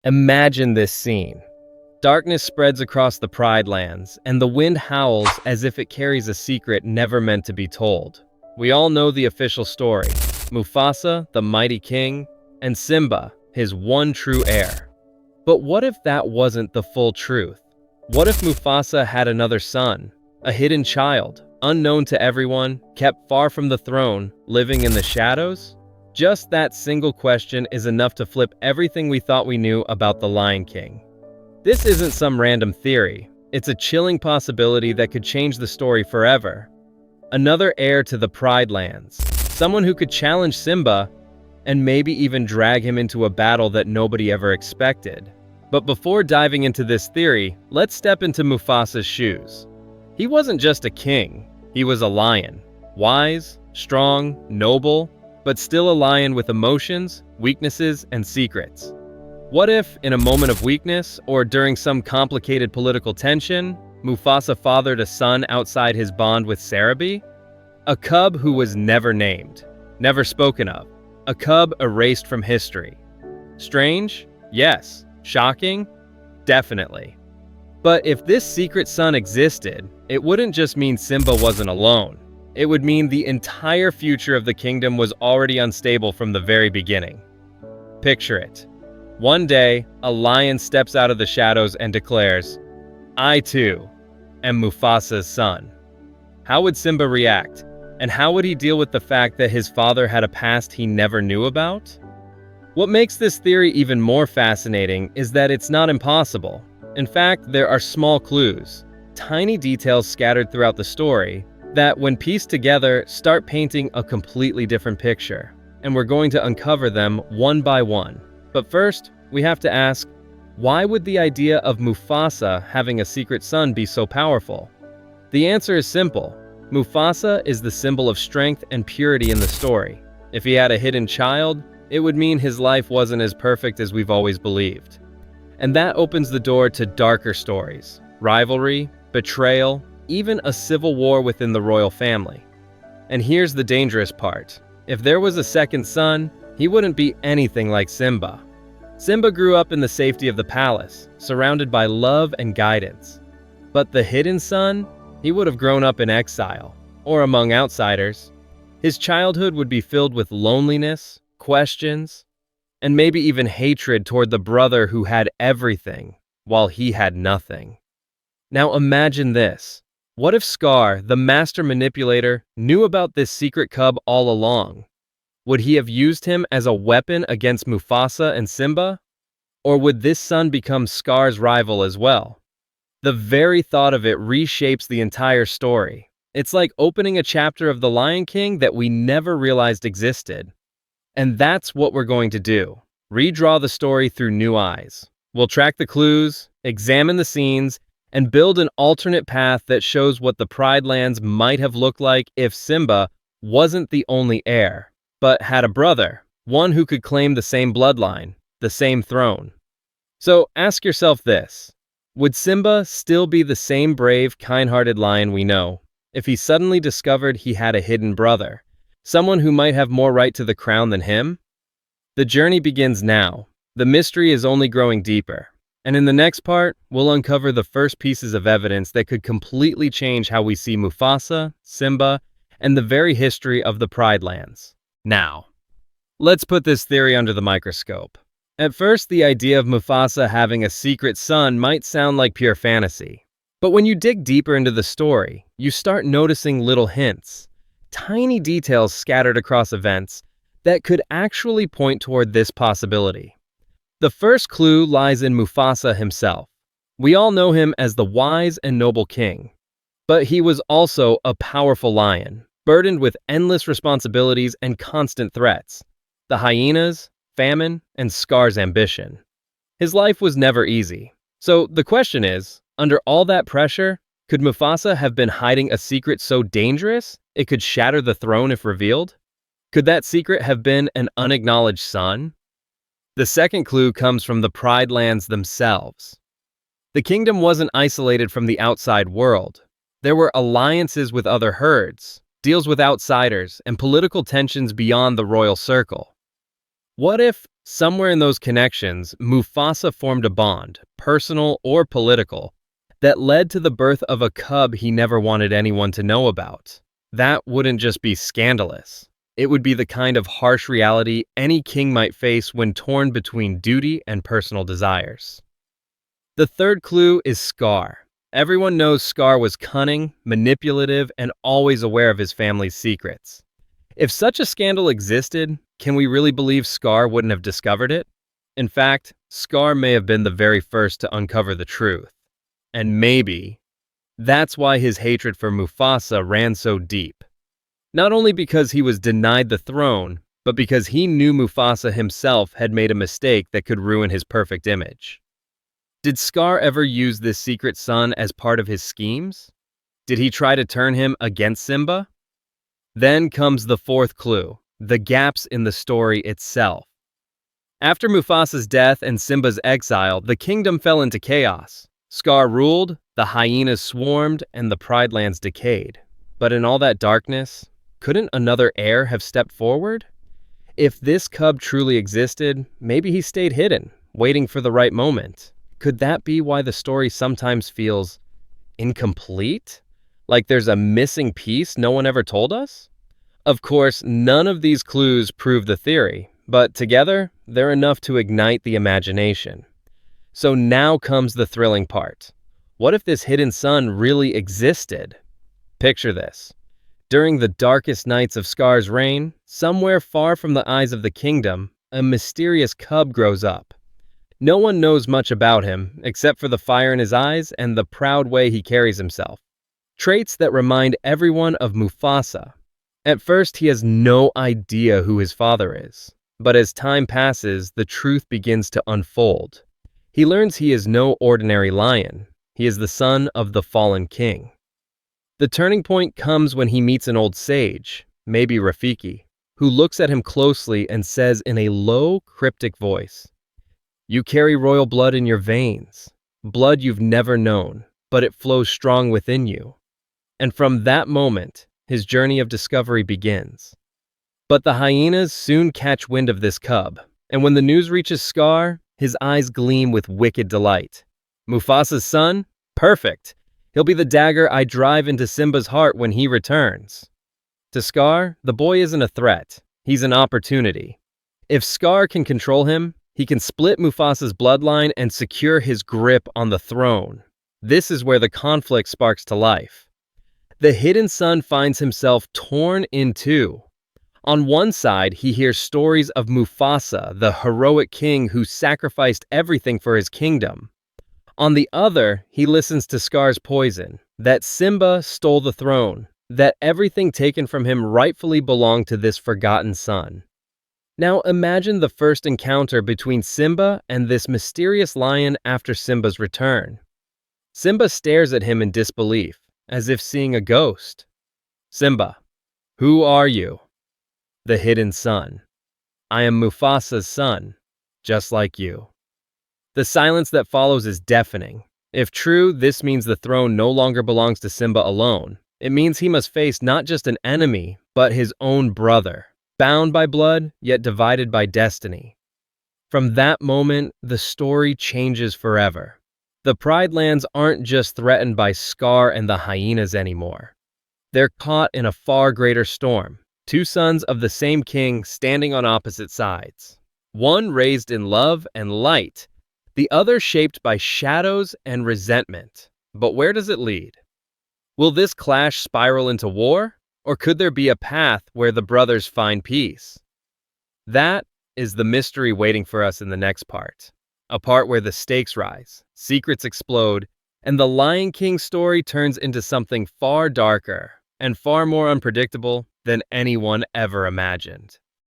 Imagine this scene. Darkness spreads across the Pride Lands, and the wind howls as if it carries a secret never meant to be told. We all know the official story: Mufasa, the mighty king, and Simba, his one true heir. But what if that wasn't the full truth? What if Mufasa had another son, a hidden child, unknown to everyone, kept far from the throne, living in the shadows? Just that single question is enough to flip everything we thought we knew about the Lion King. This isn't some random theory. It's a chilling possibility that could change the story forever. Another heir to the Pride Lands. Someone who could challenge Simba and maybe even drag him into a battle that nobody ever expected. But before diving into this theory, let's step into Mufasa's shoes. He wasn't just a king. He was a lion. Wise, strong, noble, but still a lion with emotions, weaknesses, and secrets. What if, in a moment of weakness, or during some complicated political tension, Mufasa fathered a son outside his bond with Sarabi? A cub who was never named, never spoken of. A cub erased from history. Strange? Yes. Shocking? Definitely. But if this secret son existed, it wouldn't just mean Simba wasn't alone. It would mean the entire future of the kingdom was already unstable from the very beginning. Picture it. One day, a lion steps out of the shadows and declares, "I too am Mufasa's son." How would Simba react? And how would he deal with the fact that his father had a past he never knew about? What makes this theory even more fascinating is that it's not impossible. In fact, there are small clues, tiny details scattered throughout the story, that when pieced together start painting a completely different picture, and we're going to uncover them one by one. But first, we have to ask, why would the idea of Mufasa having a secret son be so powerful? The answer is simple. Mufasa is the symbol of strength and purity in the story. If he had a hidden child, it would mean his life wasn't as perfect as we've always believed. And that opens the door to darker stories, rivalry, betrayal, even a civil war within the royal family. And here's the dangerous part. If there was a second son, he wouldn't be anything like Simba. Simba grew up in the safety of the palace, surrounded by love and guidance. But the hidden son, he would have grown up in exile, or among outsiders. His childhood would be filled with loneliness, questions, and maybe even hatred toward the brother who had everything, while he had nothing. Now imagine this. What if Scar, the master manipulator, knew about this secret cub all along? Would he have used him as a weapon against Mufasa and Simba? Or would this son become Scar's rival as well? The very thought of it reshapes the entire story. It's like opening a chapter of The Lion King that we never realized existed. And that's what we're going to do. Redraw the story through new eyes. We'll track the clues, examine the scenes, and build an alternate path that shows what the Pride Lands might have looked like if Simba wasn't the only heir, but had a brother, one who could claim the same bloodline, the same throne. So ask yourself this: would Simba still be the same brave, kind-hearted lion we know if he suddenly discovered he had a hidden brother, someone who might have more right to the crown than him? The journey begins now. The mystery is only growing deeper. And in the next part, we'll uncover the first pieces of evidence that could completely change how we see Mufasa, Simba, and the very history of the Pride Lands. Now, let's put this theory under the microscope. At first, the idea of Mufasa having a secret son might sound like pure fantasy. But when you dig deeper into the story, you start noticing little hints, tiny details scattered across events that could actually point toward this possibility. The first clue lies in Mufasa himself. We all know him as the wise and noble king. But he was also a powerful lion, burdened with endless responsibilities and constant threats. The hyenas, famine, and Scar's ambition. His life was never easy. So the question is, under all that pressure, could Mufasa have been hiding a secret so dangerous it could shatter the throne if revealed? Could that secret have been an unacknowledged son? The second clue comes from the Pride Lands themselves. The kingdom wasn't isolated from the outside world. There were alliances with other herds, deals with outsiders, and political tensions beyond the royal circle. What if, somewhere in those connections, Mufasa formed a bond, personal or political, that led to the birth of a cub he never wanted anyone to know about? That wouldn't just be scandalous. It would be the kind of harsh reality any king might face when torn between duty and personal desires. The third clue is Scar. Everyone knows Scar was cunning, manipulative, and always aware of his family's secrets. If such a scandal existed, can we really believe Scar wouldn't have discovered it? In fact, Scar may have been the very first to uncover the truth. And maybe that's why his hatred for Mufasa ran so deep. Not only because he was denied the throne, but because he knew Mufasa himself had made a mistake that could ruin his perfect image. Did Scar ever use this secret son as part of his schemes? Did he try to turn him against Simba? Then comes the fourth clue, the gaps in the story itself. After Mufasa's death and Simba's exile, the kingdom fell into chaos. Scar ruled, the hyenas swarmed, and the Pride Lands decayed. But in all that darkness, couldn't another heir have stepped forward? If this cub truly existed, maybe he stayed hidden, waiting for the right moment. Could that be why the story sometimes feels incomplete? Like there's a missing piece no one ever told us? Of course, none of these clues prove the theory, but together, they're enough to ignite the imagination. So now comes the thrilling part. What if this hidden son really existed? Picture this. During the darkest nights of Scar's reign, somewhere far from the eyes of the kingdom, a mysterious cub grows up. No one knows much about him, except for the fire in his eyes and the proud way he carries himself. Traits that remind everyone of Mufasa. At first, he has no idea who his father is. But as time passes, the truth begins to unfold. He learns he is no ordinary lion. He is the son of the fallen king. The turning point comes when he meets an old sage, maybe Rafiki, who looks at him closely and says in a low, cryptic voice, "You carry royal blood in your veins, blood you've never known, but it flows strong within you." And from that moment, his journey of discovery begins. But the hyenas soon catch wind of this cub, and when the news reaches Scar, his eyes gleam with wicked delight. Mufasa's son? Perfect! He'll be the dagger I drive into Simba's heart when he returns. To Scar, the boy isn't a threat. He's an opportunity. If Scar can control him, he can split Mufasa's bloodline and secure his grip on the throne. This is where the conflict sparks to life. The hidden son finds himself torn in two. On one side, he hears stories of Mufasa, the heroic king who sacrificed everything for his kingdom. On the other, he listens to Scar's poison, that Simba stole the throne, that everything taken from him rightfully belonged to this forgotten son. Now imagine the first encounter between Simba and this mysterious lion after Simba's return. Simba stares at him in disbelief, as if seeing a ghost. "Simba, who are you?" "The hidden son. I am Mufasa's son, just like you." The silence that follows is deafening. If true, this means the throne no longer belongs to Simba alone. It means he must face not just an enemy, but his own brother, bound by blood, yet divided by destiny. From that moment, the story changes forever. The Pride Lands aren't just threatened by Scar and the hyenas anymore. They're caught in a far greater storm. Two sons of the same king standing on opposite sides. One raised in love and light, the other shaped by shadows and resentment. But where does it lead? Will this clash spiral into war, or could there be a path where the brothers find peace? That is the mystery waiting for us in the next part. A part where the stakes rise, secrets explode, and the Lion King story turns into something far darker and far more unpredictable than anyone ever imagined.